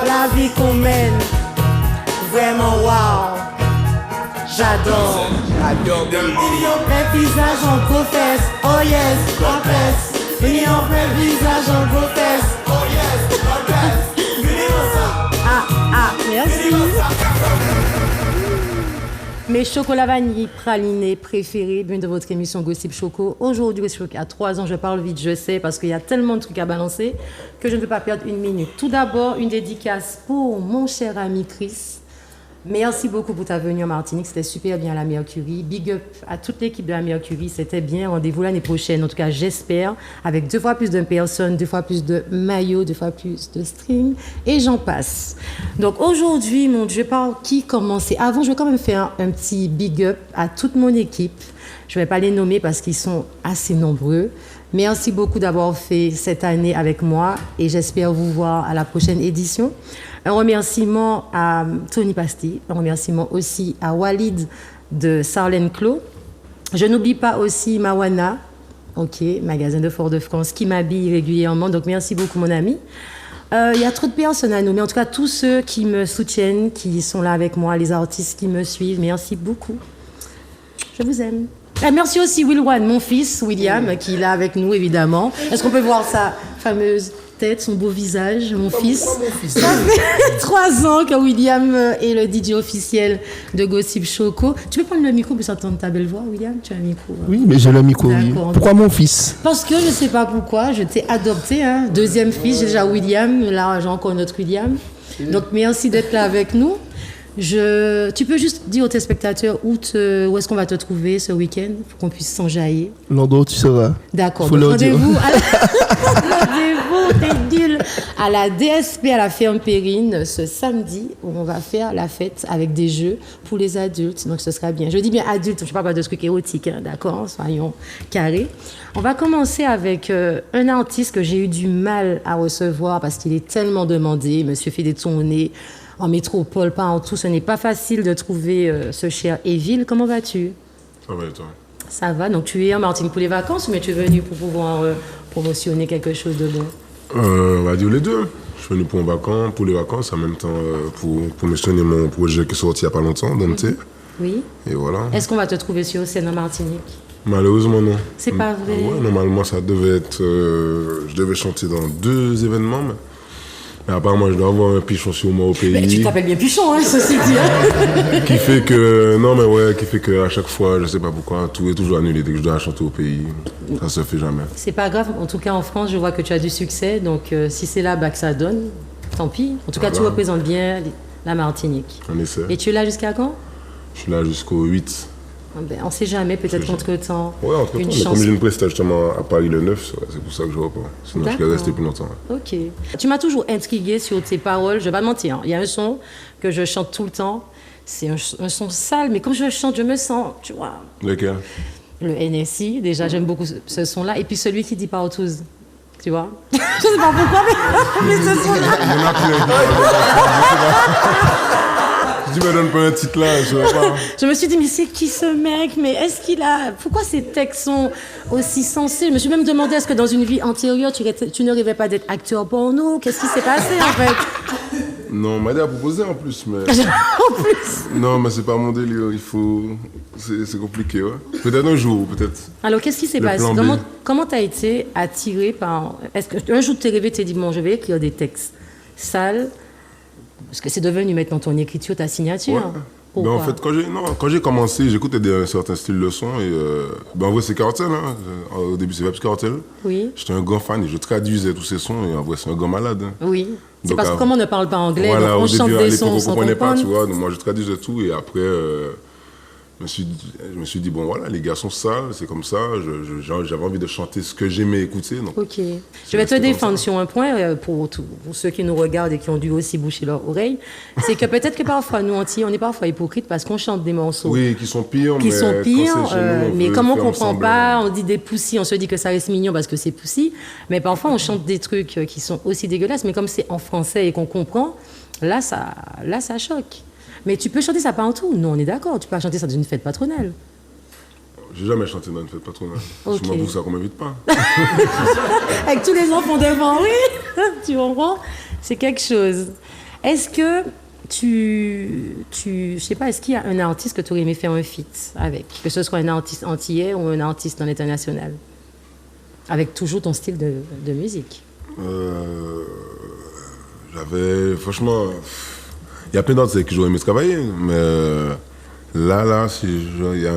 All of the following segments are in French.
La vie qu'on mène, vraiment wow, j'adore. Plein visage en professe, oh yes, professe. Et en plein visage en professe, oh yes, professe. Merci. Mes chocolats vanille pralinés préférés, bien de votre émission Gossip Choco. Aujourd'hui, à 3 ans, je parle vite, je sais, parce qu'il y a tellement de trucs à balancer que je ne peux pas perdre une minute. Tout d'abord, une dédicace pour mon cher ami Chris. Merci beaucoup pour ta venue en Martinique, c'était super bien à la Mercury. Big up à toute l'équipe de la Mercury, c'était bien. Rendez-vous l'année prochaine, en tout cas j'espère, avec 2 fois plus de personnes, 2 fois plus de maillots, 2 fois plus de streams, et j'en passe. Donc aujourd'hui, mon Dieu, par qui commencer? Avant, je vais quand même faire un petit big up à toute mon équipe. Je ne vais pas les nommer parce qu'ils sont assez nombreux. Merci beaucoup d'avoir fait cette année avec moi et j'espère vous voir à la prochaine édition. Un remerciement à Tony Pasti, un remerciement aussi à Walid de Sarlène Clos. Je n'oublie pas aussi Mawana, magasin de Fort-de-France, qui m'habille régulièrement. Donc merci beaucoup mon ami. Il y a trop de personnes à nommer. En tout cas, tous ceux qui me soutiennent, qui sont là avec moi, les artistes qui me suivent, merci beaucoup. Je vous aime. Et merci aussi Will One, mon fils William, qui est là avec nous évidemment. Est-ce qu'on peut voir sa fameuse tête, son beau visage, mon fils? Ça fait 3 ans que William est le DJ officiel de Gossip Choco. Tu peux prendre le micro pour s'entendre ta belle voix, William? Tu as un micro? Oui, mais j'ai le micro, oui. Pourquoi mon fils? Parce que je ne sais pas pourquoi, je t'ai adopté, hein. 2e fils, j'ai déjà William, là j'ai encore notre William. Donc merci d'être là avec nous. Tu peux juste dire aux téléspectateurs où est-ce qu'on va te trouver ce week-end pour qu'on puisse s'enjailler. L'endroit où tu seras. D'accord. Faut leur dire. Rendez-vous à la DSP à la ferme Périne ce samedi où on va faire la fête avec des jeux pour les adultes. Donc ce sera bien. Je dis bien adultes, je ne parle pas de trucs érotiques, hein, d'accord? Soyons carrés. On va commencer avec un artiste que j'ai eu du mal à recevoir parce qu'il est tellement demandé. Il me fait des tournées en métropole, pas en tout. Ce n'est pas facile de trouver ce cher Evil. Comment vas-tu? Ça va et toi? Ça va. Donc tu es en Martinique pour les vacances ou mais tu es venu pour pouvoir promotionner quelque chose de bon? On va dire les deux. Je suis venu pour les vacances, en même temps pour mentionner mon projet qui est sorti il n'y a pas longtemps, Dante. Oui. Et voilà. Est-ce qu'on va te trouver sur scène en Martinique? Malheureusement, non. C'est pas vrai? Ouais, normalement, ça devait être... je devais chanter dans 2 événements, mais apparemment, je dois avoir un pichon sur moi au pays. Mais tu t'appelles bien Pichon, hein, ceci dit. Hein. Qui fait que à chaque fois, je sais pas pourquoi, tout est toujours annulé dès que je dois chanter au pays. Ça se fait jamais. C'est pas grave. En tout cas, en France, je vois que tu as du succès. Donc, si c'est là que ça donne, tant pis. En tout cas, tu représentes bien la Martinique. On essaie. Et tu es là jusqu'à quand? Je suis là jusqu'au 8. On ne sait jamais, peut-être qu'entre-temps. Oui, entre-temps, mais comme j'ai une prestation justement à Paris le 9, c'est pour ça que je repars. Sinon, je vais rester plus longtemps. Ok. Tu m'as toujours intrigué sur tes paroles, je ne vais pas mentir. Il y a un son que je chante tout le temps. C'est un son sale, mais quand je le chante, je me sens, tu vois. Lequel? Le NSI, déjà, j'aime beaucoup ce son-là. Et puis celui qui dit partouze, tu vois. Je ne sais pas pourquoi, mais ce son-là. Tu me donnes pas un titre là, je sais pas. Je me suis dit, mais c'est qui ce mec? Mais est-ce qu'il a... Pourquoi ces textes sont aussi sensés? Je me suis même demandé, est-ce que dans une vie antérieure, tu ne rêvais pas d'être acteur porno? Qu'est-ce qui s'est passé, en fait? Non, on m'a déjà proposé en plus, mais... En plus? Non, mais c'est pas mon délire, il faut... C'est compliqué, ouais. Peut-être un jour, peut-être. Alors, qu'est-ce qui s'est passé? Comment t'as été attiré par... Est-ce qu'un jour, tu t'es rêvé, tu t'es dit, bon, je vais écrire des textes sales? Parce que c'est devenu maintenant ton écriture, ta signature. Ouais. Ben en fait, quand j'ai commencé, j'écoutais un certain style de son. Et, en vrai, c'est Cartel. Hein. Au début, c'est Vebs Cartel. Oui. J'étais un grand fan et je traduisais tous ces sons. Et en vrai, c'est un grand malade. Hein. Oui. C'est parce que comme on ne parle pas anglais, voilà, donc on chante des sons on ne sans comprenait pas, comprendre. tu vois. Donc moi, je traduisais tout. Et après, je me suis dit, bon voilà, les gars sont sales, c'est comme ça. J'avais envie de chanter ce que j'aimais écouter. Donc, ok. Je vais te défendre sur un point pour ceux qui nous regardent et qui ont dû aussi boucher leurs oreilles. C'est que peut-être que parfois, nous, Antillais, on est parfois hypocrites parce qu'on chante des morceaux. Oui, qui sont pires. Mais comme on ne comprend pas, on dit des poussis, on se dit que ça reste mignon parce que c'est poussi. Mais parfois, on chante des trucs qui sont aussi dégueulasses. Mais comme c'est en français et qu'on comprend, là, ça choque. Mais tu peux chanter ça partout. Non, on est d'accord. Tu peux chanter ça dans une fête patronale. J'ai jamais chanté dans une fête patronale. Okay. Je m'avoue ça qu'on m'invite pas. Avec tous les enfants devant, oui. Tu comprends? C'est quelque chose. Est-ce que je sais pas, est-ce qu'il y a un artiste que tu aurais aimé faire un feat avec? Que ce soit un artiste antillais ou un artiste dans l'international? Avec toujours ton style de musique. Franchement, il y a plein d'artistes que j'aurais aimé travailler, mais là, si il y a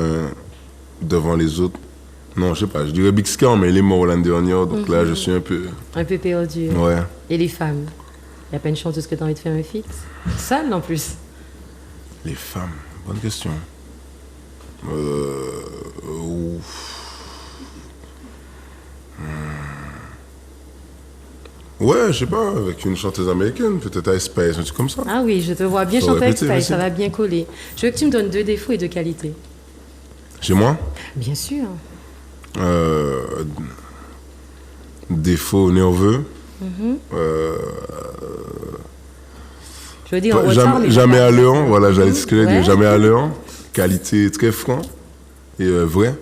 devant les autres, non, je sais pas, je dirais Big Scar, mais il est mort l'année dernière, donc là, je suis un peu perdu. Ouais. Et les femmes? Il n'y a pas une chanteuse que tu as envie de faire un feat? Seule, en plus. Les femmes, bonne question. Ouais, je sais pas, avec une chanteuse américaine, peut-être Ice Spice, un truc comme ça. Ah oui, je te vois bien chanter Ice Spice, ça va bien coller. Je veux que tu me donnes 2 défauts et 2 qualités. Chez moi? Bien sûr. Défaut nerveux. Je veux dire en retard, mais jamais à l'heure, voilà, j'allais ce que dire, jamais à l'heure. Qualité très franc et vrai.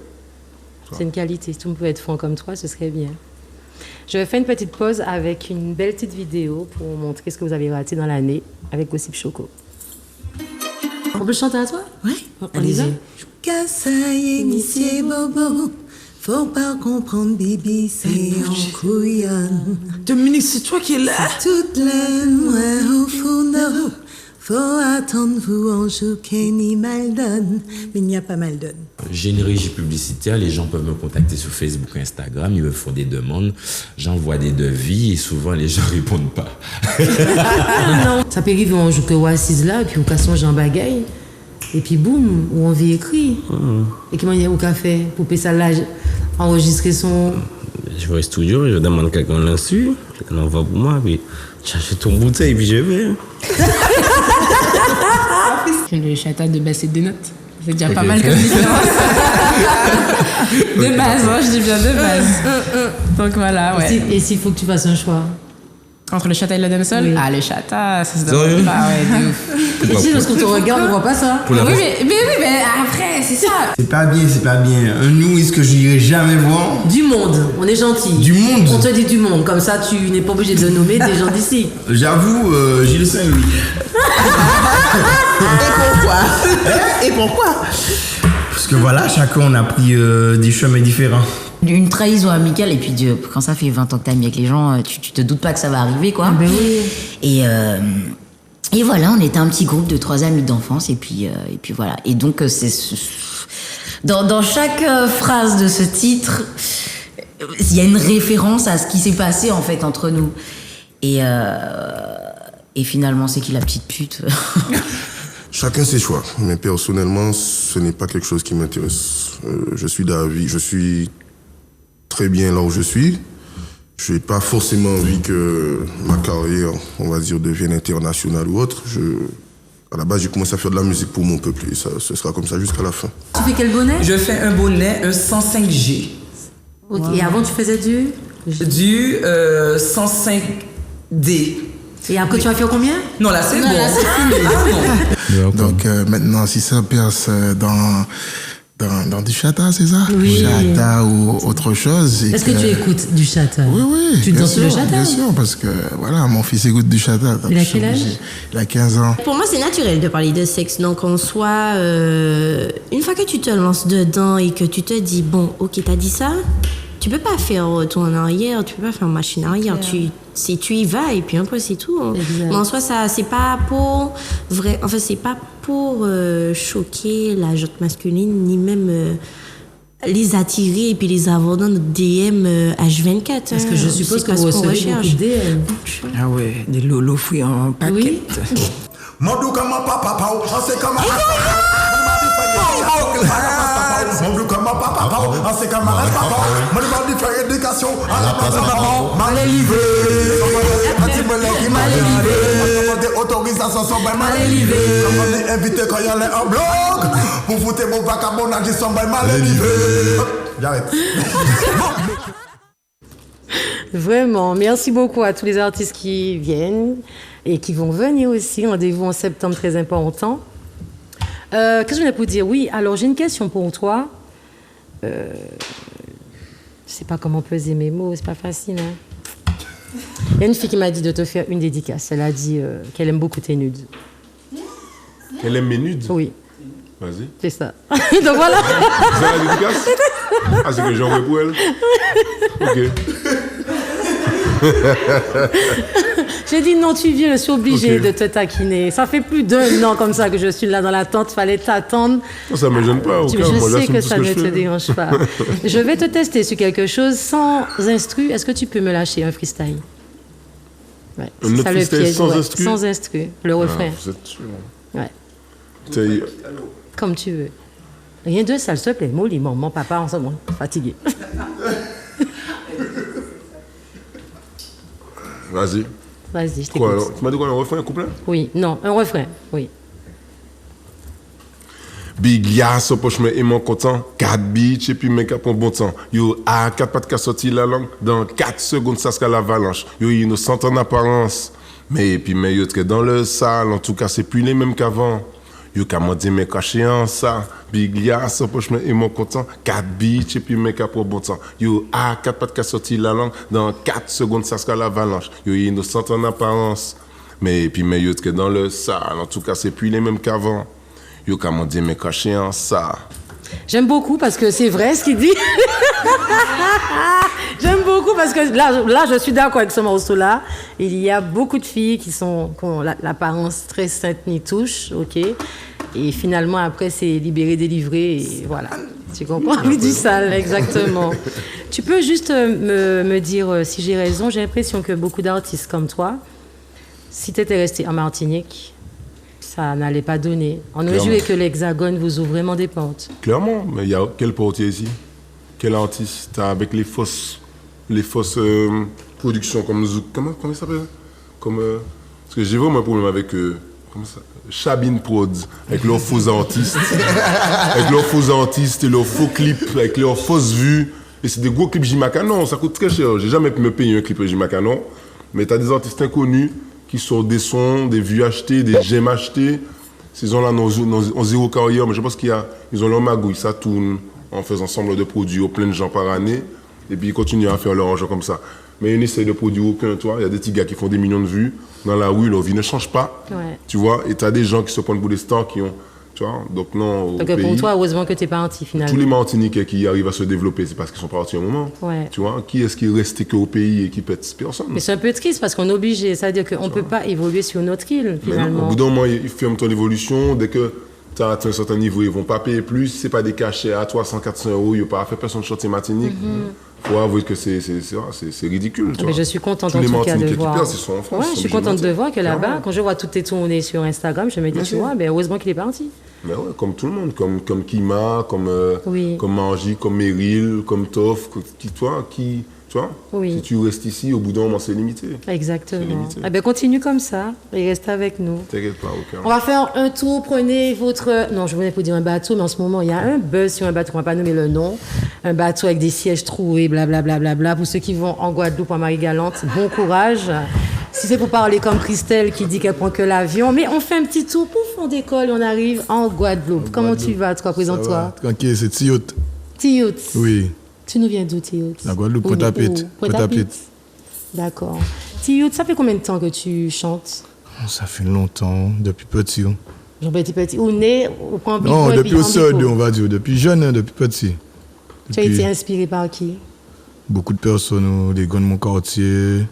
C'est une qualité. Si tu pouvais être franc comme toi, ce serait bien. Je vais faire une petite pause avec une belle petite vidéo pour vous montrer ce que vous avez raté dans l'année avec Gossip Choco. On peut chanter à toi? Oui. On y va? Kassaye, monsieur Bobo. Faut pas comprendre, Bibi, c'est en couillonne. Dominique, c'est toi qui es là. Toute la nuit au fond. Faut attendre vous en joue Kenny Maldon. Mais il n'y a pas Maldon. J'ai une régie publicitaire, les gens peuvent me contacter sur Facebook, Instagram, ils me font des demandes, j'envoie des devis et souvent les gens répondent pas. Non. Ça peut arriver, on joue que assise là, et puis on casse son Jean Bagaille, et puis boum, on vit écrit. Et comment il y a au café pour payer ça là, enregistrer son. Je vais au studio, je demande quelqu'un là-dessus, on envoie pour moi, puis j'achète ton bouteille, puis je vais. Le chata de baisser des notes. C'est déjà pas mal comme différence. De base, hein, je dis bien de base. Donc voilà, ouais. Et s'il faut que tu fasses un choix? Entre le chata et le dancehall? Oui. Ah, le chata, ça se demande pas, ouais, de ouf. Et si, parce qu'on te regarde, on voit pas ça. Oui, mais après, c'est ça. C'est pas bien. Un humoriste que je n'irai jamais voir. Du monde, on est gentil. Du monde? On te dit du monde, comme ça tu n'es pas obligé de nommer des gens d'ici. J'avoue, Gilles Saint-Louis. Et pourquoi? Parce que voilà, chacun on a pris des chemins différents. Une trahison amicale, et puis quand ça fait 20 ans que t'es ami avec les gens, tu te doutes pas que ça va arriver, quoi. Ben oui. Et voilà, on était un petit groupe de 3 amis d'enfance, et puis voilà. Et donc, dans chaque phrase de ce titre, il y a une référence à ce qui s'est passé, en fait, entre nous. Et finalement, c'est qui la petite pute? Chacun ses choix, mais personnellement, ce n'est pas quelque chose qui m'intéresse. Je suis d'avis, je suis très bien là où je suis. Je n'ai pas forcément envie que ma carrière, on va dire, devienne internationale ou autre. À la base, j'ai commencé à faire de la musique pour mon peuple et ce sera comme ça jusqu'à la fin. Tu fais quel bonnet? Je fais un bonnet, un 105G. Ok. Wow. Et avant, tu faisais du 105D. Et après, tu vas faire combien? Non, là, c'est bon. Là, c'est fini. Donc, maintenant, si ça perce dans du chata, c'est ça? Oui. Chata ou autre chose. Est-ce que tu écoutes du chata? Oui. Tu danses le chata? Bien sûr, parce que voilà, mon fils écoute du chata. Il a quel âge? Il a 15 ans. Pour moi, c'est naturel de parler de sexe. Donc, en soi, une fois que tu te lances dedans et que tu te dis, bon, ok, t'as dit ça, tu peux pas faire retour en arrière, tu peux pas faire machine arrière. Tu y vas et puis après, c'est tout. Hein. Mais en soi, ça, c'est pas pour c'est pas pour choquer la gente masculine, ni même les attirer et puis les avoir dans notre DM H24. Parce que je suppose que vous recevez beaucoup de DM. Ah ouais, des lolos fouillés en paquet. Oui. Mon bleu comme papa, en ses camarades papa. Mon demande de faire éducation à la place de papa. Mal élevé. Anti-mollet qui mal élevé. Des autorisations sont bien mal élevé. On est invité quand il y a un blog. Pour foutre mon vagabondage, ils sont bien mal élevé. J'arrête. Vraiment, merci beaucoup à tous les artistes qui viennent et qui vont venir aussi. Rendez-vous en septembre, très important. Qu'est-ce que je voulais pour dire? Oui, alors j'ai une question pour toi. Je ne sais pas comment peser mes mots, c'est pas facile. Hein? Il y a une fille qui m'a dit de te faire une dédicace. Elle a dit qu'elle aime beaucoup tes nudes. Elle aime mes nudes? Oui. Vas-y. C'est ça. Donc voilà. C'est la dédicace? Ah, c'est que j'en veux pour elle? Ok. J'ai dit non, tu viens, je suis obligée de te taquiner. Ça fait plus d'1 an comme ça que je suis là dans la tente, il fallait t'attendre. Ça ne me gêne pas. Je sais que ça ne te dérange pas. Je vais te tester sur quelque chose sans instru. Est-ce que tu peux me lâcher un freestyle? Ouais. Un autre freestyle sans instru? Sans instru, le refrain. Vous êtes sûr? Ouais. Comme tu veux. Rien de ça, s'il te plaît. Molly, mon papa, en ce moment, fatigué. Vas-y. Vas-y, je t'écoute. Quoi, tu m'as dit quoi, un refrain, un couplet? Oui, non, un refrain, oui. Big ya, so poche me aimant content. 4 bitch et puis mec à bon temps. Yo, à 4 pattes qu'a sorti la langue. Dans 4 secondes, ça sera l'avalanche. Yo, innocent en apparence. Mais puis mais yo, très dans le sale. En tout cas, c'est plus les mêmes qu'avant. Yo, qu'à m'en dire, mais caché en ça. Big ya, so poche me aimant content. 4 bitch et puis mec à bon temps. Yo, à 4 pattes qu'a sorti la langue. Dans 4 secondes, ça sera l'avalanche. Yo, innocent en apparence. Mais puis mais yo, très dans le sale. En tout cas, c'est plus les mêmes qu'avant. Yo, comment dire, mais caché en ça. J'aime beaucoup parce que c'est vrai ce qu'il dit. J'aime beaucoup parce que là, je suis d'accord avec ce morceau-là. Il y a beaucoup de filles qui ont l'apparence très sainte ni touche, ok. Et finalement, après, c'est libéré, délivré, et voilà. Tu comprends? Oui, du sale, exactement. Tu peux juste me dire si j'ai raison. J'ai l'impression que beaucoup d'artistes comme toi, si tu étais resté en Martinique, ça n'allait pas donner. On aurait joué que l'Hexagone vous ouvre vraiment des portes. Clairement, mais il y a quel portier ici? Quel artiste avec les fausses productions comme Zouk? Comment ça s'appelle? Parce que j'ai vraiment un problème avec Chabine Prod, avec leurs faux artistes, avec leurs faux artistes et leurs faux clips, avec leurs fausses vues. Et c'est des gros clips J-Macanon, ça coûte très cher. J'ai jamais pu me payer un clip J-Macanon, mais tu as des artistes inconnus qui sortent des sons, des vues achetées, des gemmes achetées. Ces gens-là ont zéro carrière, mais je pense qu'ils ont leur magouille, ça tourne en faisant ensemble de produire plein de gens par année, et puis ils continuent à faire leur argent comme ça. Mais ils n'essayent de produire aucun, toi. Il y a des petits gars qui font des millions de vues dans la rue, leur vie ne change pas, tu vois, et tu as des gens qui se prennent pour des stars qui ont, tu vois, donc non. Donc pour toi, heureusement que tu n'es pas anti finalement. Tous les Martiniquais qui arrivent à se développer, c'est parce qu'ils sont partis un moment. Tu vois, qui est-ce qui est resté qu'au pays et qui pète? Personne. Mais c'est un peu triste parce qu'on est obligé, c'est-à-dire qu'on ne peut pas évoluer sur notre île finalement. Non, au bout d'un moment, ils ferment ton évolution. Dès que tu as atteint un certain niveau, ils ne vont pas payer plus. Si ce n'est pas des cachets à 300, 400 euros, il n'y a pas fait personne de chantier Martinique. Il faut avouer que c'est ridicule. Mais je suis contente en tout cas de voir. Perdent, ils sont en France, je suis contente de voir que là-bas, quand je vois toutes tes tournées sur Instagram, je me dis, tu vois, heureusement qu'il est parti. Mais ouais, comme tout le monde, comme Kima, comme Manji, comme Meryl, comme Toff, si tu restes ici, au bout d'un moment, c'est limité. Exactement. Continue comme ça et reste avec nous. T'inquiète pas, aucun. On va faire un tour, prenez votre... Non, je voulais pas dire un bateau, mais en ce moment, il y a un buzz sur un bateau, on va pas nommer le nom. Un bateau avec des sièges troués, blablabla. Pour ceux qui vont en Guadeloupe, en Marie-Galante, bon courage. Si c'est pour parler comme Christelle qui dit qu'elle prend que l'avion, mais on fait un petit tour, pouf, on décolle et on arrive en Guadeloupe. Comment tu vas, toi, présente-toi? Tranquille, c'est Tiout. Tiout. Oui. Tu nous viens d'où, Tiout? La Guadeloupe, Pointe-à-Pitre. D'accord. Tiout, ça fait combien de temps que tu chantes? Ça fait longtemps, depuis petit. Genre petit. Ou né, ou prend big Non, boy, depuis au sud, on va dire. Depuis jeune, depuis petit. Tu as été inspiré par qui? Beaucoup de personnes, des gars de mon quartier.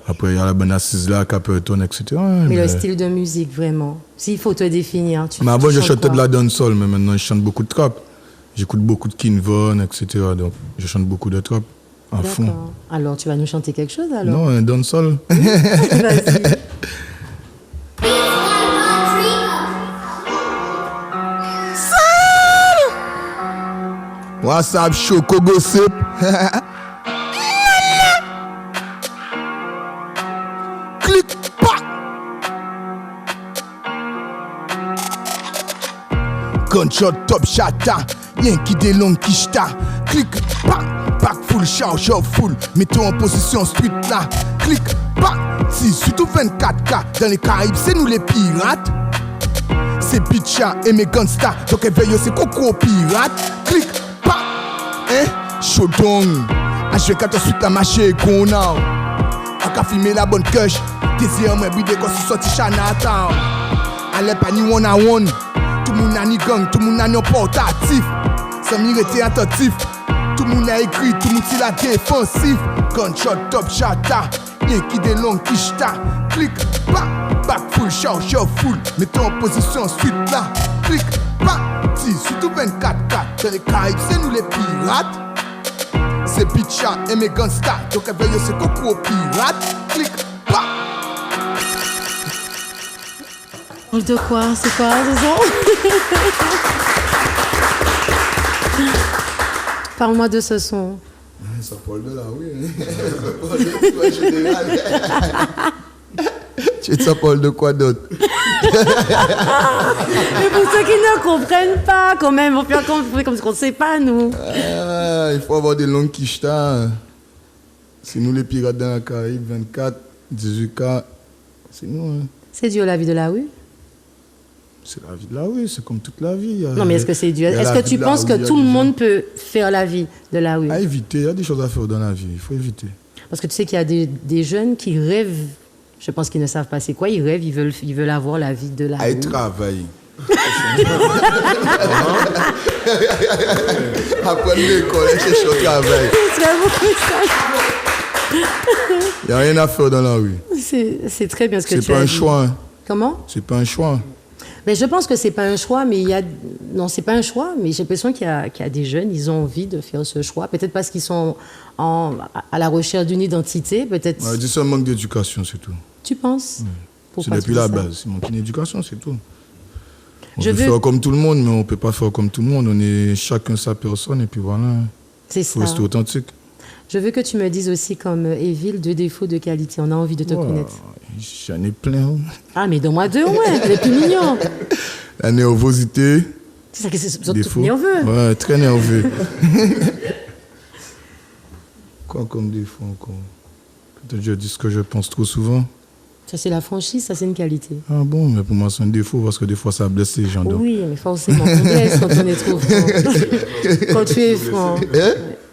Après, il y a la bonne assise là, Capleton, etc. Mais le style de musique, vraiment. S'il faut te définir, mais avant, je chantais de la dancehall, mais maintenant, je chante beaucoup de trap. J'écoute beaucoup de King Von, etc. Donc, je chante beaucoup de trap à fond. Alors, tu vas nous chanter quelque chose, alors? Non, un dancehall. Vas-y. WhatsApp, Choco Gossip. Clic, pas. Gunshot, top chata. Y'en qui des longues qui ch'ta. Clic, pas. Back full, charge full. Mettons en position street là. Clic, pas. Si, surtout 24K. Dans les Caraïbes, c'est nous les pirates. C'est Bitcha et mes gangsters. Donc éveille, c'est coco pirate. Clic, pas. Hein? Chaudon. H24 ensuite la marché qu'on a. A qu'à filmer la bonne cush. Désir, moi, bidé quand c'est sorti Chinatown. Allez, pas ni one à one. Tout le monde a ni gang, tout le monde a ni portatif. Sans m'y rester attentif. Tout le monde a écrit, tout le monde c'est la défensif. Gunshot, top chata. Y'en qui des longues qui ch'ta. Clic, pas. Back full, charge full. Mettons en position ensuite là. Clic, pas. Si, surtout 24K. Dans les Caraïbes, c'est nous les pirates. C'est Bitcha et mes gangsters. Donc éveille, c'est coco pirate. Clic, pas. De quoi? C'est quoi, ce son? Parle-moi de ce son. Ça parle de là, oui. Ça parle de quoi d'autre? Mais pour ceux qui ne comprennent pas, quand même, on fait comme si on ne sait pas, nous. Il faut avoir des longues quichetas. C'est nous les pirates dans la Caraïbe, 24, 18K. C'est nous. Hein. C'est dur la vie de la rue? C'est la vie de la rue, c'est comme toute la vie. Non, mais est-ce que c'est dur? Est-ce que tu penses que tout le monde peut faire la vie de la rue? À éviter, il y a des choses à faire dans la vie, il faut éviter. Parce que tu sais qu'il y a des jeunes qui rêvent, je pense qu'ils ne savent pas c'est quoi, ils rêvent, ils veulent avoir la vie de la rue. À travailler. Après l'école, chercher au travail. Il n'y a rien à faire dans la rue. C'est très bien ce que tu as dit. C'est pas un choix. Comment? C'est pas un choix. Mais je pense que c'est pas un choix, mais il y a... Non, c'est pas un choix, mais j'ai l'impression qu'il y a des jeunes, ils ont envie de faire ce choix. Peut-être parce qu'ils sont à la recherche d'une identité, peut-être... Ouais, c'est un manque d'éducation, c'est tout. Tu penses? C'est depuis la base. C'est manque d'éducation, c'est tout. On peut faire comme tout le monde, mais on ne peut pas faire comme tout le monde. On est chacun sa personne, et puis voilà. C'est ça. Il faut rester authentique. Je veux que tu me dises aussi, comme Evil, 2 défauts de qualité. On a envie de te connaître. J'en ai plein. Ah, mais donne-moi 2, ouais, les plus mignons. La nervosité. C'est ça que c'est tout nerveux. Ouais, très nerveux. Quoi comme défaut encore? Peut-être que je dis ce que je pense trop souvent. Ça, c'est la franchise, ça, c'est une qualité. Ah bon, mais pour moi, c'est un défaut parce que des fois, ça blesse les gens. Oui, mais forcément, on blesse quand on est trop franc. Quand tu es franc.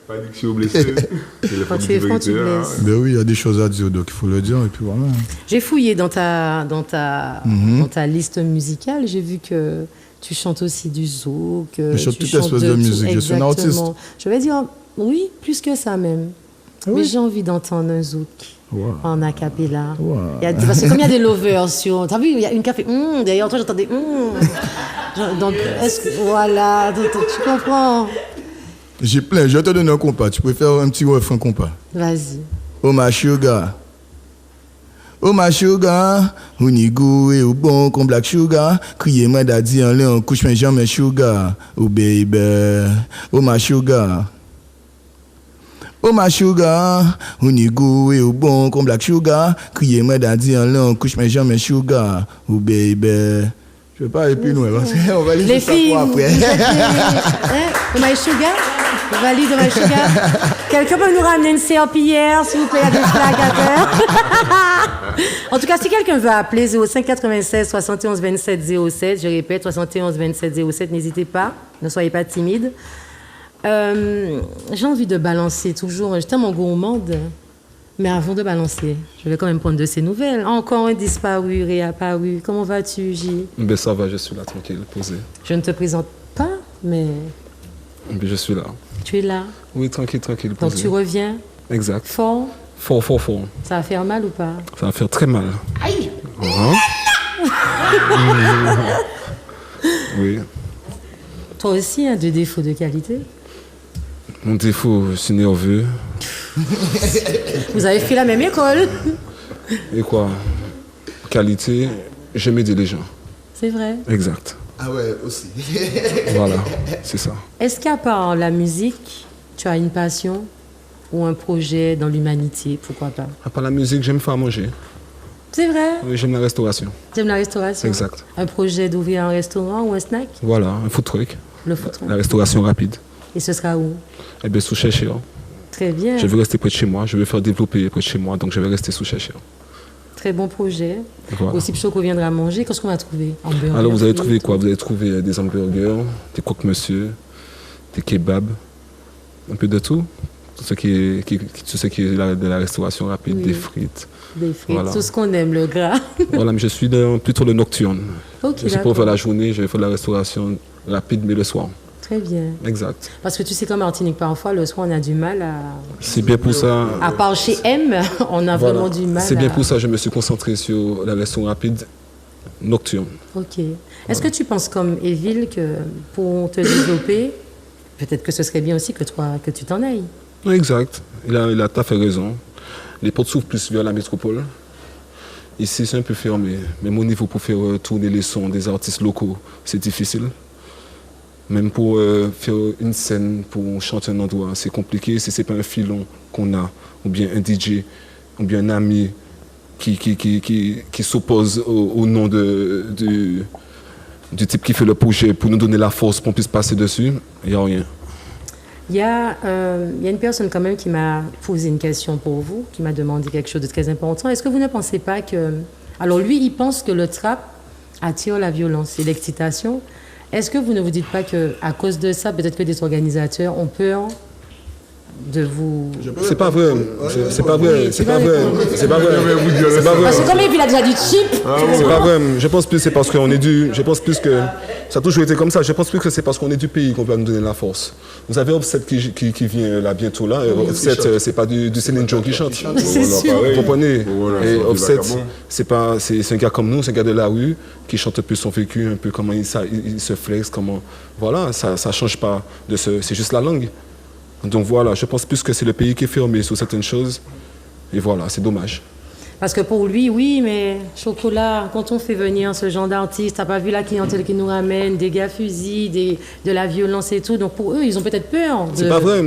Pas dit que je suis blessé. Quand tu es franc, tu blesses. Ben oui, il y a des choses à dire, donc il faut le dire, et puis voilà. J'ai fouillé dans ta liste musicale, j'ai vu que tu chantes aussi du zouk. Je chante toute espèce de musique, je suis un artiste. Je vais dire, oui, plus que ça même. Ah oui? Mais j'ai envie d'entendre un zouk. Wow. En acapella. Wow. Parce que comme il y a des lovers sur... T'as vu, il y a une qui a fait derrière toi, j'entendais Donc, est-ce que... Voilà, tu comprends? J'ai plein, je vais te donner un compas. Tu peux faire un petit refrain compas. Vas-y. Oh my sugar. Oh my sugar. Ou ni goût et ou bon comme black sugar. Criez-moi daddy en l'air, couche mais jamais sugar. Oh baby. Oh my sugar. Oh my sugar, ou ni goût et ou bon comme black sugar. Criez-moi daddy en l'air, couche mais jamais sugar. Oh baby. Je vais pas aller plus loin, on va laisser ça pour après. Oh my sugar, valide oh my sugar. Quelqu'un peut nous ramener une serpillière, s'il vous plaît, à des flaques à terre. En tout cas, si quelqu'un veut appeler 05 96 71 27 07, je répète, 71 27 07, n'hésitez pas, ne soyez pas timide. J'ai envie de balancer toujours, j'étais tellement gourmande. Mais avant de balancer, je vais quand même prendre de ces nouvelles. Encore un disparu, réapparu. Comment vas-tu, J? Ben ça va, je suis là, tranquille, posé. Je ne te présente pas, mais... Ben je suis là. Tu es là? Oui, tranquille, posé. Donc tu reviens? Exact. Fort? Fort. Ça va faire mal ou pas? Ça va faire très mal. Aïe! Oui. Toi aussi, hein, 2 défauts de qualité? Mon défaut, je suis nerveux. Vous avez fait la même école. Et quoi? Qualité, j'aime aider les gens. C'est vrai. Exact. Ah ouais, aussi. Voilà, c'est ça. Est-ce qu'à part la musique, tu as une passion ou un projet dans l'humanité? Pourquoi pas? À part la musique, j'aime faire manger. C'est vrai? Oui, j'aime la restauration. J'aime la restauration? Exact. Un projet d'ouvrir un restaurant ou un snack? Voilà, un food truck. Le food truck. La restauration rapide. Et ce sera où? Eh bien, sous Cheshire. Très bien. Je veux rester près de chez moi, je veux faire développer près de chez moi, donc je vais rester sous Cheshire. Très bon projet. Voilà. Aussi, Choco viendra manger. Qu'est-ce qu'on va trouver? Hamburger, Alors, vous allez frites, trouver quoi? Vous allez trouver des hamburgers, des croque-monsieur, des kebabs, un peu de tout. Tout ce qui est de la restauration rapide, Oui. des frites. Des frites, Voilà. tout ce qu'on aime, le gras. Voilà, mais je suis plutôt le nocturne. Ok, je suis d'accord. pour faire la journée, je vais faire de la restauration rapide, mais le soir. Très bien. Exact. Parce que tu sais, comme Martinique, parfois, le soir, on a du mal à... C'est bien pour ça. À part chez M, on a Voilà. vraiment du mal C'est bien à... pour ça que je me suis concentré sur la restauration rapide nocturne. Ok. Est-ce que tu penses comme Evil que pour te développer, peut-être que ce serait bien aussi que tu t'en ailles? Exact. Il a tout à fait raison. Les portes s'ouvrent plus vers la métropole. Ici, c'est un peu fermé. Même au niveau pour faire tourner les sons des artistes locaux, c'est difficile. Même pour faire une scène, pour chanter un endroit, c'est compliqué si ce n'est pas un filon qu'on a, ou bien un DJ, ou bien un ami qui s'oppose au nom du type qui fait le projet pour nous donner la force pour qu'on puisse passer dessus. Il n'y a rien. Il y a une personne quand même qui m'a posé une question pour vous, qui m'a demandé quelque chose de très important. Est-ce que vous ne pensez pas que... Alors lui, il pense que le trap attire la violence et l'excitation. Est-ce que vous ne vous dites pas qu'à cause de ça, peut-être que des organisateurs ont peur de vous... C'est pas vrai. C'est pas vrai. C'est pas vrai. C'est pas vrai. C'est pas vrai. Parce que comme il a déjà dit cheap... C'est pas vrai. Je pense plus que c'est parce qu'on est du... Je pense plus que... Ça a toujours été comme ça. Je pense plus que c'est parce qu'on est du pays qu'on va nous donner la force. Vous avez Offset qui vient là bientôt là. Offset, c'est pas du Céline Dion qui chante. C'est sûr. Vous comprenez? Et Offset, c'est c'est un gars comme nous, c'est un gars de la rue qui chante un peu son vécu, un peu comment il se flex, comment... Voilà, ça change pas de ce... C'est juste la langue. Donc voilà, je pense plus que c'est le pays qui est fermé sur certaines choses. Et voilà, c'est dommage. Parce que pour lui, oui, mais Chocolat, quand on fait venir ce genre d'artistes, t'as pas vu la clientèle qui nous ramène, des gars fusils, de la violence et tout. Donc pour eux, ils ont peut-être peur. C'est pas vrai.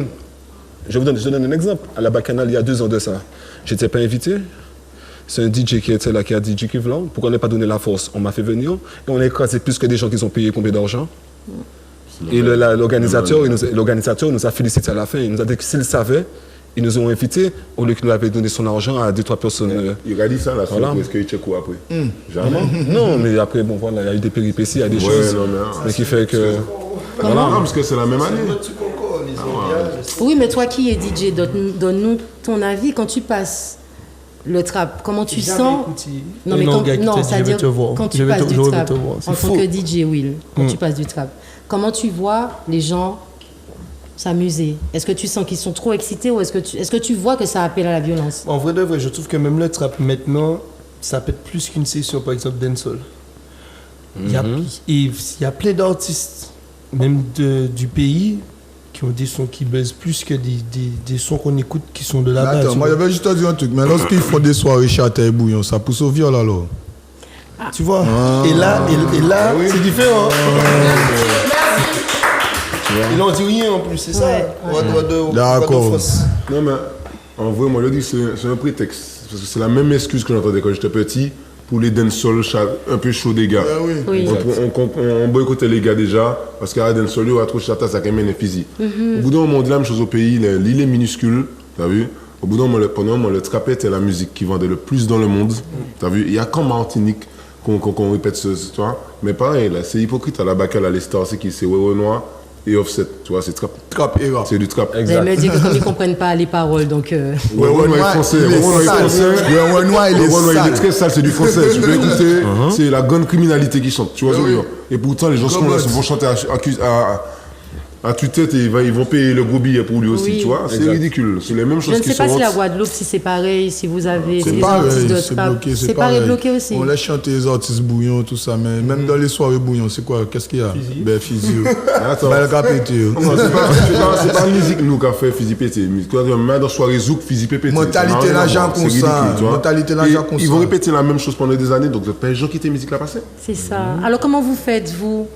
Je vous donne un exemple. À la Bacchanal, il y a 2 ans de ça, j'étais pas invité. C'est un DJ qui était là, qui a dit DJ Kevlan. Pourquoi on n'a pas donné la force? On m'a fait venir et on a écrasé plus que des gens qui ont payé combien d'argent. Et l'organisateur nous a félicité à la fin. Il nous a dit que s'il savait, ils nous ont invités, au lieu qu'il nous avait donné son argent à 2-3 personnes. Il a dit ça là, voilà. Est-ce qu'il check après? Jamais. Non, mais après, bon, voilà, il y a eu des péripéties, il y a des choses. Mais qui fait que. Voilà. Non, parce que c'est la même année. Oui, mais toi qui es DJ, donne-nous ton avis quand tu passes le trap. Comment tu sens? Non, mais c'est-à-dire quand tu passes du trap en tant que DJ, Will, quand tu passes du trap, comment tu vois les gens s'amuser? Est-ce que tu sens qu'ils sont trop excités ou est-ce que tu vois que ça appelle à la violence? En vrai de vrai, je trouve que même le trap maintenant, ça peut être plus qu'une session, par exemple, dancehall. Il y a plein d'artistes, même du pays, qui ont des sons qui baissent plus que des sons qu'on écoute qui sont de là-bas. Attends, moi j'avais juste à dire un truc, mais lorsqu'ils font des soirées chata et bouillon, ça pousse au viol alors. Tu vois? Et là, c'est différent. Et là, on dit rien en plus, c'est ça. D'accord. Non, mais en vrai, moi, je dis c'est un prétexte. Parce que c'est la même excuse que j'entendais quand j'étais petit pour les dancehall un peu chaud des gars. Oui. On boycottait les gars déjà, parce qu'à la dancehall, il y a trop de chata, ça quand même les physiques. Au bout d'un moment, on dit la même chose au pays, l'île est minuscule, t'as vu? Au bout d'un moment, pendant un moment, le trap était la musique qui vendait le plus dans le monde, t'as vu? Il y a qu'en Martinique qu'on répète ce, tu vois? Mais pareil, là, c'est hypocrite à la Bacchanal, les stars, c'est Wewe Noir et Offset, tu vois, c'est trap et rap. C'est du trap. Vous allez me dire que comme ils ne comprennent pas les paroles, donc... Wewe Noir est français. Wewe Noir, il est très sale, c'est du français. Tu peux écouter, c'est la grande criminalité qui chante, tu vois ce que je veux dire? Et pourtant, les gens sont là, vont chanter à tue-tête et ils vont payer le gros billet pour lui aussi, Oui. tu vois. C'est Exact. ridicule. C'est les mêmes Je choses ne qui sais pas sont. si la Guadeloupe, si c'est pareil, si vous avez C'est des pareil, artistes de c'est trap. bloqué, C'est pareil, pareil. bloqué aussi. On laisse chanter les artistes bouillons, tout ça, mais même dans les soirées bouillons, c'est quoi? Qu'est-ce qu'il y a? Ben, physio. Attends. Ben, le capété. Non, c'est pas musique nous qui a fait Fizzy Pété. Même dans soirée Zouk, Fizzy Pété. Mentalité l'agent comme ça. Mentalité l'agent comme ça. Ils vont répéter la même chose pendant des années, donc pas les gens qui étaient musique là passé. C'est ça. Alors comment vous faites, vous,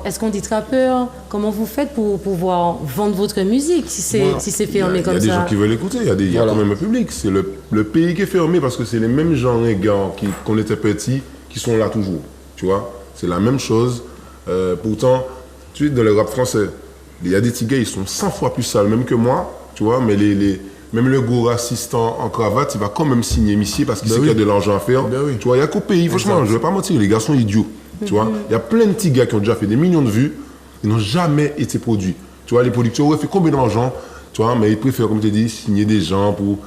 est-ce qu'on dit trappeur? Comment vous faites pour pouvoir vendre votre musique si c'est fermé comme ça? Il y a des gens qui veulent écouter, il y a quand même un public. C'est le pays qui est fermé parce que c'est les mêmes gens, les gars, qu'on était petits, qui sont là toujours. Tu vois, c'est la même chose. Pourtant, tu sais, dans le rap français, il y a des petits gars, ils sont 100 fois plus sales, même que moi, tu vois, mais même le gros raciste en cravate, il va quand même signer Missier parce qu'il sait qu'il y a de l'argent à faire. Tu vois, il y a qu'au pays, franchement, je ne vais pas mentir, les gars sont idiots. Tu vois, il y a plein de petits gars qui ont déjà fait des millions de vues, ils n'ont jamais été produits. Tu vois, les producteurs auraient fait combien d'argent, tu vois, mais ils préfèrent, comme tu dis, signer des gens pour,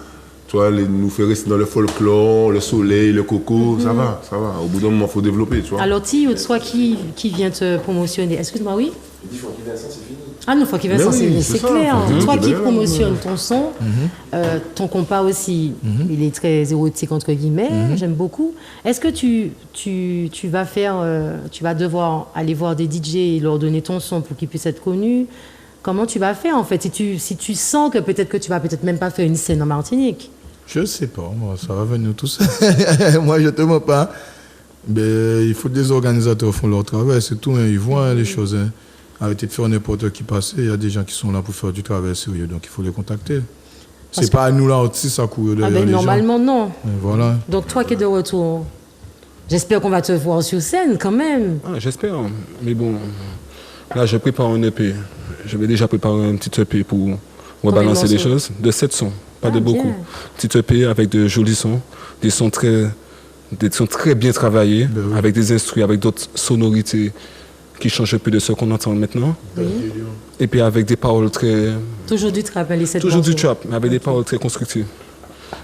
tu vois, nous faire rester dans le folklore, le soleil, le coco, ça va. Au bout d'un moment, il faut développer, tu vois. Alors, soit qui vient te promotionner? Excuse-moi, oui? Il dit Funky Vincent, c'est fini. Ah non, Funky Vincent, c'est clair. Toi qui promotionne ton son, ton compas aussi, il est très érotique entre guillemets, j'aime beaucoup. Est-ce que tu vas devoir aller voir des DJ et leur donner ton son pour qu'ils puissent être connus? Comment tu vas faire en fait si tu sens que peut-être que tu vas peut-être même pas faire une scène en Martinique? Je sais pas, moi, ça va venir tout seul. Moi, je te mens pas. Mais il faut que des organisateurs font leur travail, c'est tout, hein. Ils voient les choses. Hein. Arrêtez de faire n'importe qui passer. Il y a des gens qui sont là pour faire du travail sérieux, donc il faut les contacter. C'est pas à nous là, artistes, à courir derrière les normalement, gens. non. Et voilà. Donc toi qui es de retour, j'espère qu'on va te voir sur scène quand même. Ah, j'espère, mais bon, là je prépare un EP. Je vais déjà préparer un petit EP pour rebalancer les choses. De 7 sons, pas de beaucoup. Petit EP avec de jolis sons, des sons très bien travaillés, avec des instruments, avec d'autres sonorités qui changent un peu de ce qu'on entend maintenant. Oui. Et puis avec des paroles très... Toujours du trap, les 7 Toujours du trap, mais avec des paroles très constructives.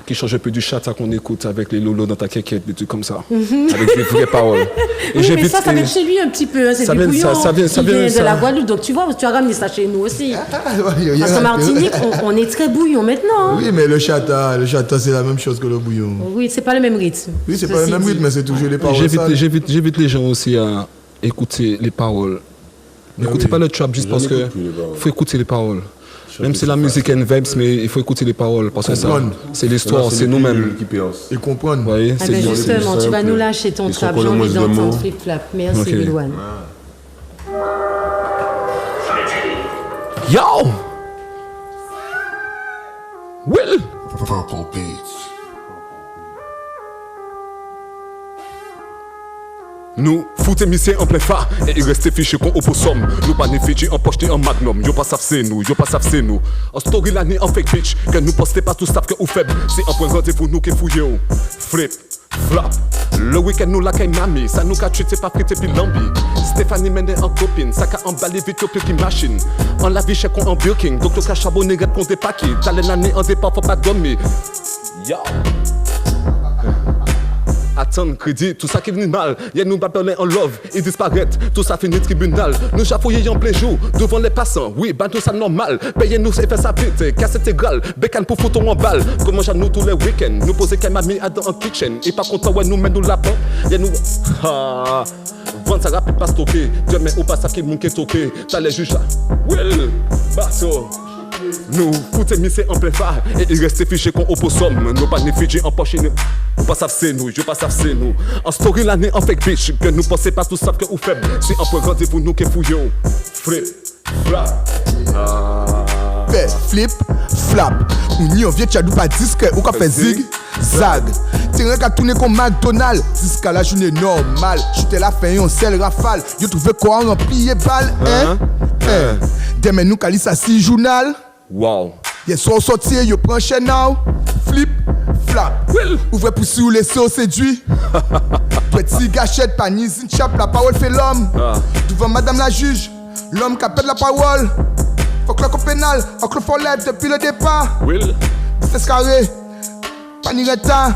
Qui changent un peu du chata qu'on écoute avec les lolos dans ta quéquette, des trucs comme ça. Avec des vraies paroles. Et oui, mais ça vient de chez lui un petit peu. Hein, c'est du bouillon qui vient de la Guadeloupe. Donc tu vois, tu as ramené ça chez nous aussi. Parce qu'en Martinique, on est très bouillon maintenant. Oui, mais le chata c'est la même chose que le bouillon. Oui, c'est pas le même rythme. Oui, c'est pas le même rythme, mais c'est toujours les paroles. J'invite les gens aussi à écouter les paroles. N'écoutez pas le trap juste parce que faut écouter les paroles. Même si la musique est une vibes, mais il faut écouter les paroles parce que ça, c'est l'histoire, c'est nous-mêmes. Et comprendre. Voyez, justement, tu vas nous lâcher ton trap, j'ai envie d'entendre Flip Flap. Merci, Milwan. Yo! Will! Purple Beats. Nous, foutez missé en plein phare, et il reste fiché qu'on opossum. Nous pas né Fidji en pocheté en magnum, yo pas savent c'est nous, En story l'année en fake bitch, que nous postez pas tout savent que ou faible. C'est un point rendez-vous nous qui fouillons. Flip, flop, le week-end nous la caille mamie, ça nous qu'a tué c'est pas frité puis lambi. Stéphanie mène en copine, ça qu'a emballé vite au plus qu'une machine. En la vie chèque en Birkin, donc le cas charbonné red qu'on dépaqué. T'as l'année en départ faut pas dormir. Yo! Attendre, crédit, tout ça qui vient mal. Y'a nous parler en love, ils disparaissent. Tout ça finit tribunal. Nous chafouillons en plein jour, devant les passants. Oui, tout ça normal. Payez-nous et fait ça vite. Casse intégrale, bécane pour foutre en balle. Comment j'ai nous tous les week-ends. Nous poser qu'elle m'a mis à dans un kitchen. Et pas content, ouais, nous mène nous lapin. Y'a nous. Ah. Vente ça rapide, pas stocké. Demain, au passage, qui m'ont toqué. T'as les juges là. Will, bateau. Nous, foutez missé en plein phare. Et il reste fiché qu'on opossum. Nous pas ni Fidji en poche. Nous pas savent c'est nous, je pas savent c'est nous. En story l'année en fake bitch. Que nous pensez pas tout savent que ou faible. C'est un peu rendez-vous nous qui fouillons. Flip, flap. Flip, flap. Ou ni on vient tchadou pas disque. Ou qu'a fait zig, zag. Terrain qu'a tourné comme McDonald's. Disque à la journée normale. J'étais la fin on sel rafale. Yo trouvé quoi en plié balle. Demain nous calis à 6 journal. Wow. Yes, on sorti, yo prend chaîne now. Flip, flap. Ouvre pour si ou les sauts séduits. Petit gâchette, panis, une chape, la parole fait l'homme. Devant madame la juge, l'homme qui appelle la parole. Faut que le pénal, faut que le faut lève depuis le départ. Will. C'est carré. Panireta,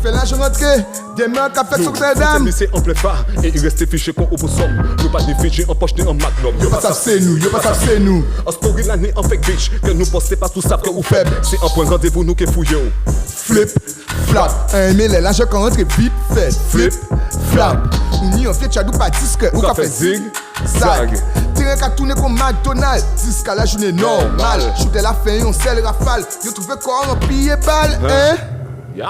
fais l'argent rentrer, demain café sur tes dames. C'est en plein phare et il reste fiché qu'on au somme. Nous pas des fichiers en poche ni en magnum. Yo pas ça c'est nous, yo pas ça c'est nous. En story l'année en fake bitch, que nous postez pas tout ça que ou faible. C'est un point rendez-vous nous qui fouillons. Flip, flap, un mail l'argent qu'on rentre vite fait. Flip, flap, ou ni en fait tu as pas disque ou café zig, zag. Terrain qu'a tourné comme McDonald's, disque à la journée normale. Shooter la fin, on sait le rafale. Yo trouvé quoi en piller balle, hein? Yo!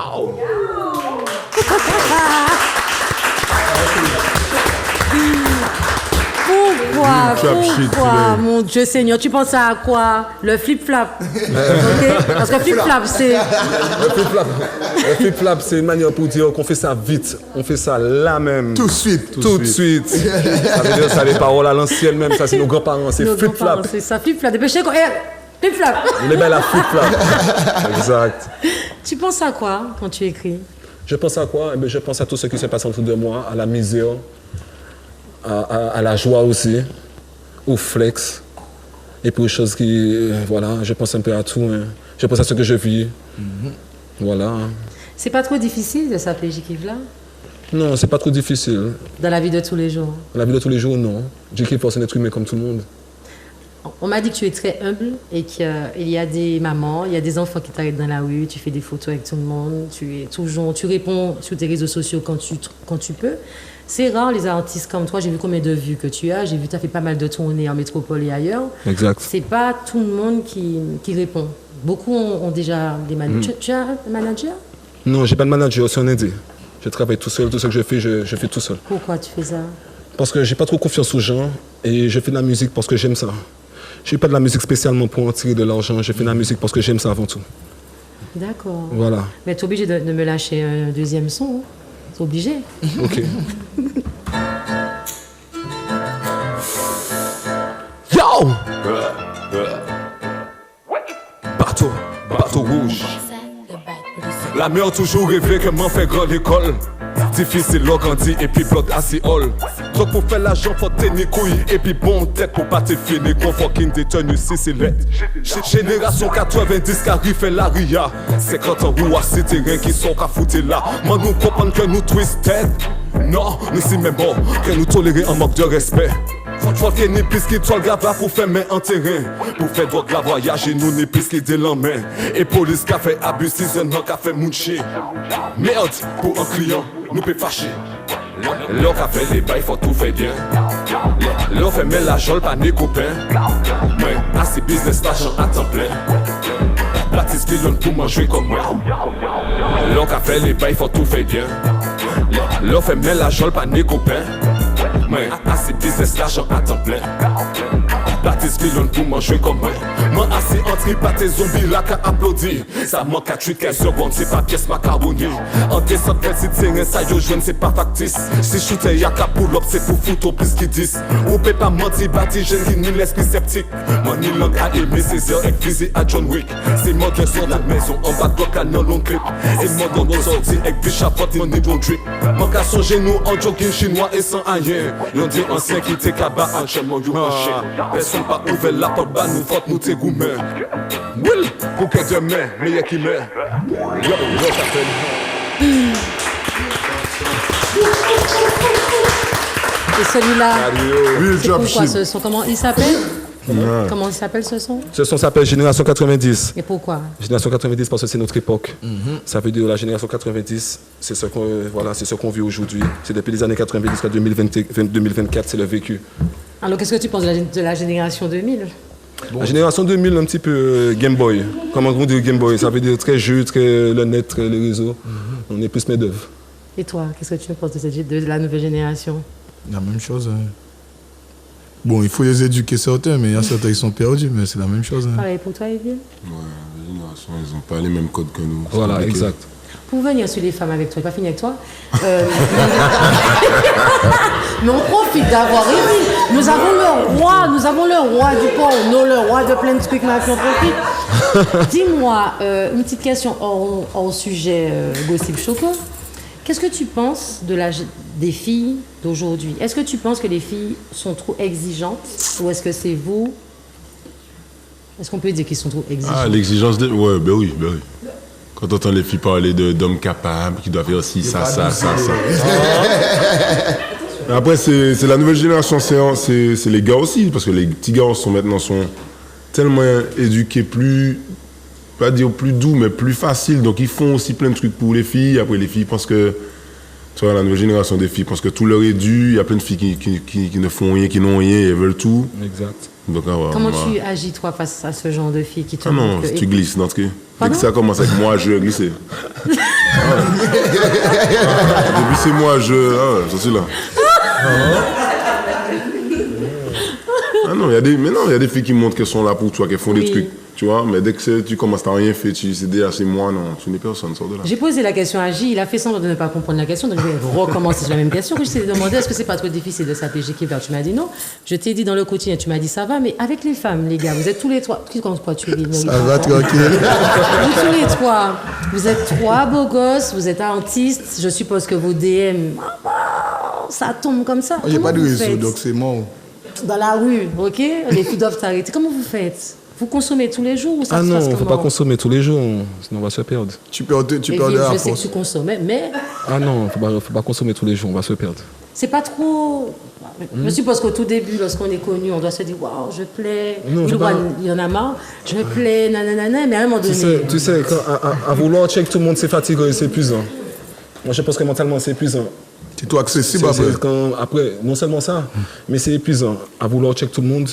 Pourquoi, mon Dieu Seigneur, tu penses à quoi? Le flip-flap. Ok? Parce que flip-flap, c'est... Le flip-flap, c'est une manière pour dire qu'on fait ça vite. On fait ça là même. Tout de suite. Tout de suite. Ça veut dire ça, les paroles à l'ancienne même, ça c'est nos grands-parents, c'est flip-flap. C'est ça, flip-flap. Dépêchez quoi? Flip-flap. Il est belle à flip-flap. Exact. Tu penses à quoi quand tu écris? Je pense à quoi? Eh bien, je pense à tout ce qui se passe autour de moi, à la misère, à la joie aussi, au flex, et puis aux choses qui... voilà, je pense un peu à tout. Hein. Je pense à ce que je vis. Voilà. C'est pas trop difficile de s'appeler J-Kivla? Non, c'est pas trop difficile. Dans la vie de tous les jours? Dans la vie de tous les jours, non. J-Kivla, c'est un être humain comme tout le monde. On m'a dit que tu es très humble et qu'il y a des mamans, il y a des enfants qui t'arrêtent dans la rue, tu fais des photos avec tout le monde, tu réponds sur tes réseaux sociaux quand tu peux. C'est rare les artistes comme toi, j'ai vu combien de vues que tu as, j'ai vu que tu as fait pas mal de tournées en métropole et ailleurs. Exact. C'est pas tout le monde qui répond. Beaucoup ont déjà des managers. Tu as un manager? Non, j'ai pas de manager, c'est un indé. Je travaille tout seul, tout ce que je fais tout seul. Pourquoi tu fais ça? Parce que j'ai pas trop confiance aux gens et je fais de la musique parce que j'aime ça. Je fais pas de la musique spécialement pour en tirer de l'argent, je fais de la musique parce que j'aime ça avant tout. D'accord. Voilà. Mais tu es obligé de me lâcher un deuxième son. Hein. C'est obligé. Ok. Yo! Bateau rouge. La mère toujours rêvé que m'en fait grande école. Difficile, l'on grandit et puis bloc assez hall. Donc pour faire l'argent, faut tenir couilles et puis bon tête pour pas te finir. Qu'on fucking détenu si c'est lettre. Génération 90 qui arrive fait la ria. 50 ans ou à ces terrains qui sont qu'à foutre là. Moi nous comprendre que nous twisted. Non, nous si même bon, que nous tolérer un manque de respect. Faut qu'il n'y ait plus qui toile grave pour faire main en terrain. Pour faire drogue la voyage et nous n'y plus qui dé l'en main. Et police qui a fait abus, seasonement qui a fait moucher. Merde, pour un client, nous peut fâcher. L'on qui a fait les bails, faut tout faire bien. L'on fait mais la jole pas des copains. Mais assez business l'argent à temps plein. Baptiste Lyon pour manger comme moi. L'on qui a fait les bails, faut tout faire bien. L'on fait mais la jole pas des copains. Mais assez business l'argent à temps plein. Baptiste Lyon pour manger comme moi. Moi assez entré par tes zombies là qu'à applaudir. Ça manque à tuer quelques secondes, c'est pas pièce macaroni. En descente si terrain ça yo jeune c'est pas factice. Si shooter y'a qu'à pull up c'est pour foutre au plus qu'ils disent. Ou peut pas mentir bâti jeune qui ni l'esprit sceptique. Moi ni langue à aimer ses heures avec visé à John Wick. C'est moi qui sur la maison en bas de canon long clip. Et moi dans nos sorties avec biche à pote mon nid drip. Manque à songer nous en jogging chinois et sans rien. Y'en dit ancien qui t'es cabas en chemin you en chien. Personne pas ouvert la porte bas nous faute nous t'es gourmet. Will, pour que demain, meilleur qui meurt. Yo, ça fait. Et celui-là, c'est Drop pourquoi shit. ce son? Comment il s'appelle? Non. Comment il s'appelle ce son? Ce son s'appelle Génération 90. Et pourquoi? Génération 90 parce que c'est notre époque. Ça veut dire la génération 90, c'est ce qu'on vit aujourd'hui. C'est depuis les années 90 jusqu'à 2024, c'est le vécu. Alors qu'est-ce que tu penses de la génération 2000? La génération 2000, un petit peu Game Boy. Comment on dit Game Boy? Ça veut dire très jeu, très le net, très les réseaux. On est plus main d'œuvre. Et toi, qu'est-ce que tu penses de la nouvelle génération? La même chose. Hein. Bon, il faut les éduquer certains, mais il y a certains qui sont perdus, mais c'est la même chose. Hein. Pareil pour toi, Evie? Ouais, les générations, ils n'ont pas les mêmes codes que nous. C'est Voilà, compliqué. exact. Pour venir sur les femmes avec toi, pas fini avec toi. Mais on profite d'avoir Evie. Nous avons le roi du port, nous le roi de plein de trucs, mais on profite. Dis-moi, une petite question hors sujet Gossip Choco. Qu'est-ce que tu penses des filles d'aujourd'hui? Est-ce que tu penses que les filles sont trop exigeantes ou est-ce que c'est vous? Est-ce qu'on peut dire qu'ils sont trop exigeants? Ah, l'exigence de... Ouais, ben oui. Quand t'entends les filles parler d'hommes capables, qui doivent faire ci, ça. Mais après, c'est la nouvelle génération, c'est les gars aussi, parce que les petits gars maintenant sont tellement éduqués, pas dire plus doux, mais plus faciles. Donc ils font aussi plein de trucs pour les filles. Après, les filles pensent que, tu vois, la nouvelle génération des filles pense que tout leur est dû. Il y a plein de filles qui ne font rien, qui n'ont rien, et elles veulent tout. Exact. Donc, comment tu agis, toi, face à ce genre de filles qui te non, montrent que... tu glisses dans ce cas. Dès que ça commence avec moi, je vais glisser. Depuis c'est moi, je suis là. Il y a des filles qui montrent qu'elles sont là pour toi, qu'elles font des trucs, tu vois. Mais dès que tu commences à rien faire, c'est déjà c'est moi, non, tu n'es personne, sors de là. J'ai posé la question à J, il a fait semblant de ne pas comprendre la question, donc je vais recommencer sur la même question. Je t'ai demandé, est-ce que c'est pas trop difficile de s'appeler J-Killer? Tu m'as dit non. Je t'ai dit dans le quotidien, tu m'as dit ça va, mais avec les femmes, les gars, vous êtes tous les trois. Quoi, tu es ça va tranquille. Vous tous les trois, vous êtes trois beaux gosses, vous êtes artistes, je suppose que vos DM, ça tombe comme ça. J'ai pas de réseau, donc c'est mort. Dans la rue, ok? Les filles doivent t'arrêter. Comment vous faites? Vous consommez tous les jours ou ça se passe comment? Il ne faut pas consommer tous les jours, sinon on va se perdre. Tu perds de la Je sais force. que tu consommais, mais... Ah non, il ne faut pas consommer tous les jours, on va se perdre. C'est pas trop... Je suppose qu'au tout début, lorsqu'on est connu, on doit se dire « Waouh, je plais, il y en a marre, je me plais, nanana », mais à un moment donné... Tu sais à vouloir check tout le monde, c'est fatigant et c'est épuisant. Moi, je pense que mentalement, c'est épuisant. C'est tout accessible après, non seulement ça, mais c'est épuisant. À vouloir check tout le monde,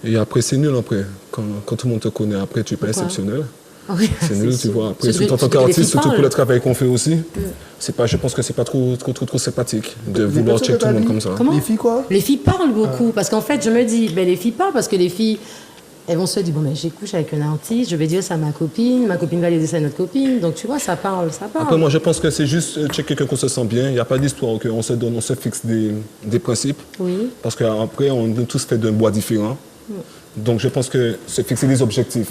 et après, c'est nul après. Quand tout le monde te connaît, après, tu n'es pas exceptionnel. Oui, c'est nul, tu vois. Après, surtout en tant qu'artiste, surtout pour le travail qu'on fait aussi, je pense que c'est pas trop sympathique de vouloir check tout le monde comme ça. Comment? Les filles quoi? Les filles parlent beaucoup, parce qu'en fait, je me dis, les filles parlent parce que les filles, elles vont se dire, bon, j'ai couché avec un artiste, je vais dire ça à ma copine va aller dire ça à notre copine, donc tu vois, ça parle. Après, moi, je pense que c'est juste checker qu'on se sent bien, il n'y a pas d'histoire, qu'on se donne, on se fixe des principes. Oui. Parce qu'après, on est tous faits d'un bois différent. Donc, je pense que se fixer des objectifs,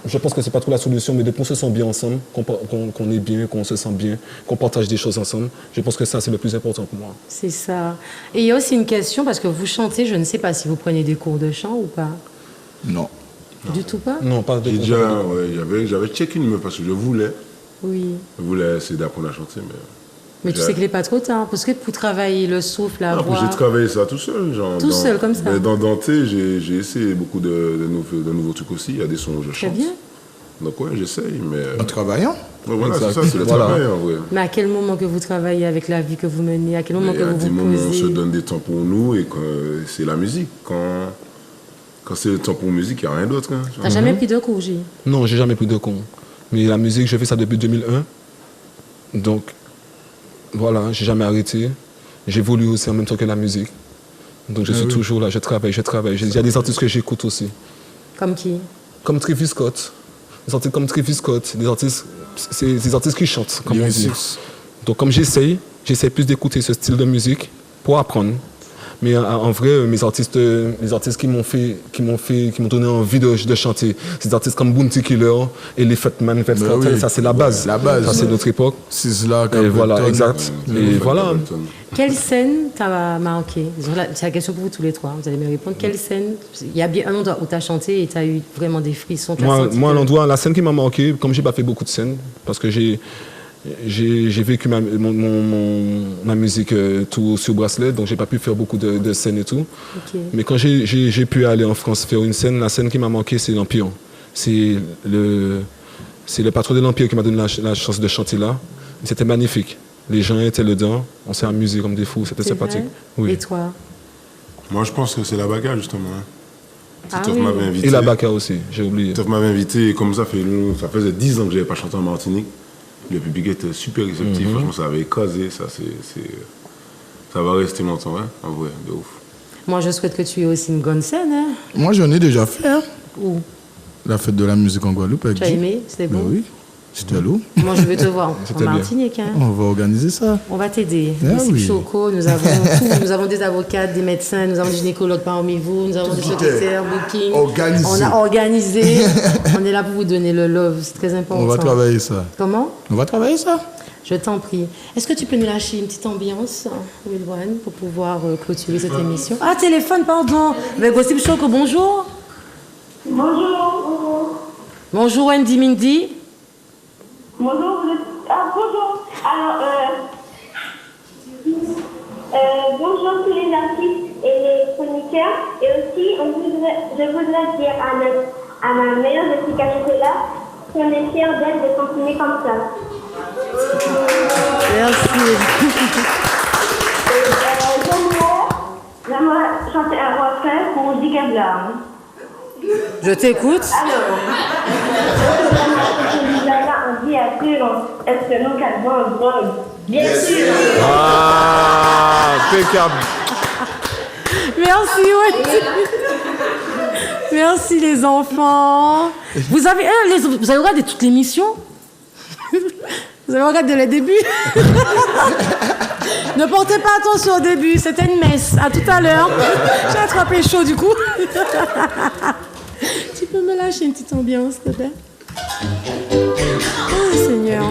je pense que c'est pas trop la solution, mais depuis qu'on se sent bien ensemble, qu'on est bien, qu'on se sent bien, qu'on partage des choses ensemble, je pense que ça, c'est le plus important pour moi. C'est ça. Et il y a aussi une question, parce que vous chantez, je ne sais pas si vous prenez des cours de chant ou pas. Non. Du tout pas? Non, pas de cours. J'avais checké une parce que je voulais. Oui. Je voulais essayer d'apprendre à chanter, mais tu sais qu'il n'est pas trop tard, parce que pour travailler le souffle, la voix... J'ai travaillé ça tout seul. Tout seul, comme ça. Dans Dante, j'ai essayé beaucoup de nouveaux trucs aussi. Il y a des sons où je chante. Très bien. Donc ouais, j'essaye, mais... En travaillant? Voilà, c'est ça, c'est le travail, en vrai. Mais à quel moment que vous travaillez avec la vie que vous menez? À quel moment que vous vous posez? À des moments où on se donne des temps pour nous, et c'est la musique. Quand c'est le temps pour musique, il n'y a rien d'autre. Hein. T'as jamais pris de cours, J? Non, j'ai jamais pris de cours. Mais la musique, je fais ça depuis 2001. Donc... Voilà, j'ai jamais arrêté. J'évolue aussi en même temps que la musique. Donc je suis toujours là, je travaille. Il y a des artistes que j'écoute aussi. Comme qui? Comme Travis Scott. Des artistes comme Travis Scott, c'est des artistes qui chantent, comme on dit. Donc comme j'essaie plus d'écouter ce style de musique pour apprendre. Mais en vrai, les artistes qui m'ont donné envie de chanter, c'est des artistes comme Bounty Killer et les Fatman, ça c'est la base. Ça c'est notre époque. Et voilà, exact. Et voilà. Quelle scène t'a marqué? C'est la question pour vous tous les trois, vous allez me répondre. Quelle scène? Il y a bien un endroit où tu as chanté et tu as eu vraiment des frissons. Moi, la scène qui m'a marqué, comme j'ai pas fait beaucoup de scènes, parce que j'ai vécu ma musique tout sur bracelet, donc j'ai pas pu faire beaucoup de scènes et tout. Okay. Mais quand j'ai pu aller en France faire une scène, la scène qui m'a manqué, c'est l'Empire. C'est le patron de l'Empire qui m'a donné la chance de chanter là. C'était magnifique. Les gens étaient dedans, on s'est amusés comme des fous, c'était sympathique. Oui. Et toi? Moi, je pense que c'est la Baka, justement. m'avait invité. Et la Baka aussi, j'ai oublié. Toff m'avait invité, et comme ça faisait 10 ans que je n'avais pas chanté en Martinique. Le public était super réceptif, franchement, ça avait écrasé, ça va rester longtemps, hein, en vrai, de ouf. Moi, je souhaite que tu aies aussi une bonne scène. Hein. Moi, j'en ai déjà fait. Hein. Où? La fête de la musique en Guadeloupe. Tu as aimé? C'était bon? Oui, c'était lourd. Moi, je veux te voir en Martinique. Hein. On va organiser ça. On va t'aider. Ici, Choco, nous avons tout. Nous avons des avocats, des médecins, nous avons des gynécologues parmi vous, nous avons des secrétaires, booking. On a organisé. On est là pour vous donner le love, c'est très important. On va travailler ça. Comment? On va travailler ça. Je t'en prie. Est-ce que tu peux nous lâcher une petite ambiance, Wilwan, pour pouvoir clôturer cette émission? Ah, téléphone, pardon. Mais Gossip Choco, bonjour. Bonjour. Bonjour, Wendy Mindy. Bonjour, bonjour. Alors, bonjour tous les artistes et les chroniqueurs. Et aussi, je voudrais dire à ma mère, Jessica Chocolat, qu'on est fiers d'elle de continuer comme ça. Merci. J'aimerais chanter un refrain pour Zika Blanc. Je t'écoute. Alors, on dit à sûr, est-ce que nous calmons en drogue? Bien sûr. Ah, impeccable. Merci, ouais. Merci les enfants. Vous avez regardé toute l'émission? Vous avez regardé le début? Ne portez pas attention au début, c'était une messe. À tout à l'heure. J'ai attrapé chaud du coup. Tu peux me lâcher une petite ambiance, s'il te plaît? Oh Seigneur.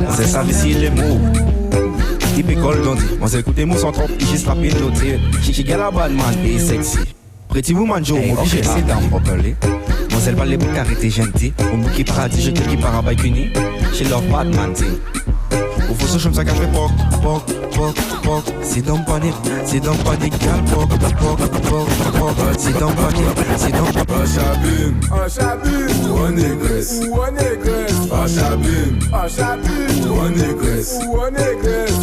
C'est ça, ici les mots. Qui pécole dans dit. On s'est écouté mou sans trop. J'ai strappé noté. J'ai la bad man et sexy. Pretty woman Joe, mon obligé c'est dans mon parler. Mon seul balai pour arrêter gentil. On boucle qui paradis, je te dis par abaye puni. J'ai love bad man t'es. Au fond, je me sens qu'à faire poc. C'est dans panique, gal poc. C'est dans panique, c'est dans Achabim, ou on négresse. Achabim, ou on négresse.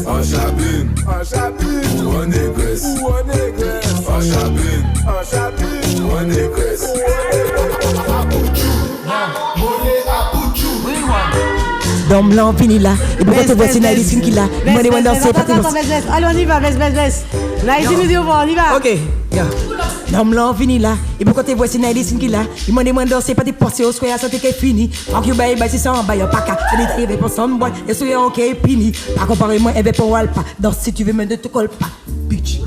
Achabim, ou on négresse. Achabim, ou on négresse. Dans blanc, fini là. Et pourquoi tu vois si Naïdine qui là? Moi, les danser, pas Allez, on y va, baisse. Naïdine nous dit au revoir, on y va. Ok, dans blanc, fini là. Et pourquoi tu vois si Naïdine qui là? Il m'a demandé danser, pas de penser au soir, ça t'est fini. Fuck you, bye, si ça en bas, y'a pas qu'à. Elle est arrivée pour son boy, et soyez ok, fini. Pas comparer moi, elle va pour Walpa. Dans si tu veux, mais ne te colle pas. Bitch.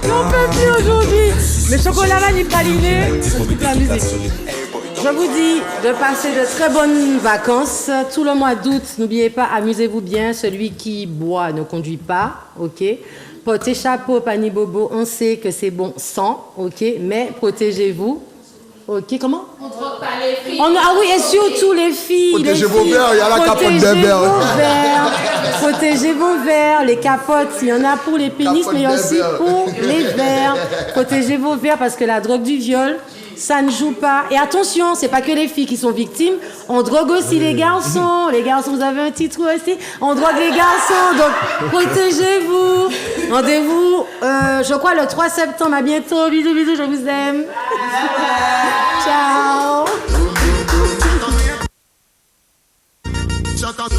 J'en peux plus aujourd'hui. Le chocolat vanille praliné, c'est la musique. Je vous dis de passer de très bonnes vacances. Tout le mois d'août, n'oubliez pas, amusez-vous bien. Celui qui boit ne conduit pas, ok? Portez chapeau, panier bobo, on sait que c'est bon sans, ok? Mais protégez-vous. Ok, comment? On ne drogue pas les filles. Ah oui, et surtout les filles. Protégez vos verres, il y a la capote des verres. Protégez vos verres, les capotes, il y en a pour les pénis, mais il y a aussi pour les verres. Protégez vos verres parce que la drogue du viol, ça ne joue pas. Et attention, c'est pas que les filles qui sont victimes, on drogue aussi les garçons. Les garçons, vous avez un titre aussi. On drogue les garçons, donc protégez-vous. Rendez-vous, je crois, le 3 septembre. À bientôt. Bisous, je vous aime. Ciao. Shut up.